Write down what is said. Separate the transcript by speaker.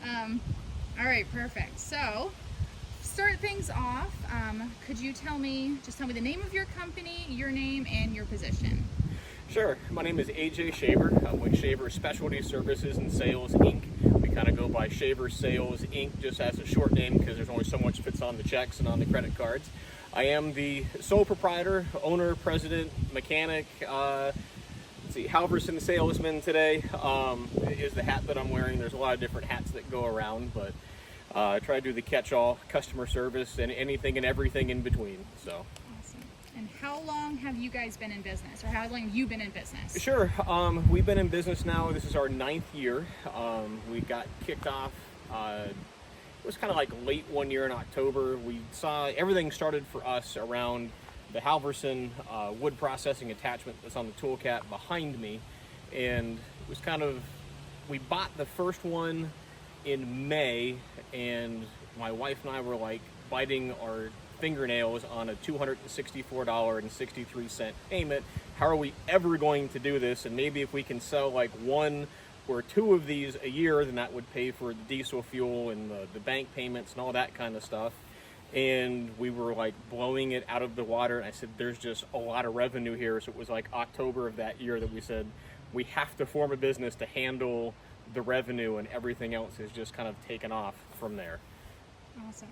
Speaker 1: All right, perfect. So, start things off. Could you tell me the name of your company, your name, and your position?
Speaker 2: Sure. My name is AJ Shaver. I'm with Shaver Specialty Services and Sales, Inc. We kind of go by Shaver Sales, Inc. just as a short name because there's only so much fits on the checks and on the credit cards. I am the sole proprietor, owner, president, mechanic, Halverson salesman today is the hat that I'm wearing. There's a lot of different hats that go around, but I try to do the catch-all customer service and anything and everything in between. So.
Speaker 1: Awesome. And how long have you guys been in business, or how long have you been in business?
Speaker 2: Sure. We've been in business now. This is our 9th year. We got kicked off. It was kind of like late one year in October. We saw everything started for us around the Halverson wood processing attachment that's on the Toolcat behind me, and it was kind of, we bought the first one in May, and my wife and I were like biting our fingernails on a $264.63 payment. How are we ever going to do this? And maybe if we can sell like one or two of these a year, then that would pay for the diesel fuel and the bank payments and all that kind of stuff. And we were like blowing it out of the water, and I said there's just a lot of revenue here. So it was like October of that year that we said we have to form a business to handle the revenue, and everything else has just kind of taken off from there.
Speaker 1: Awesome.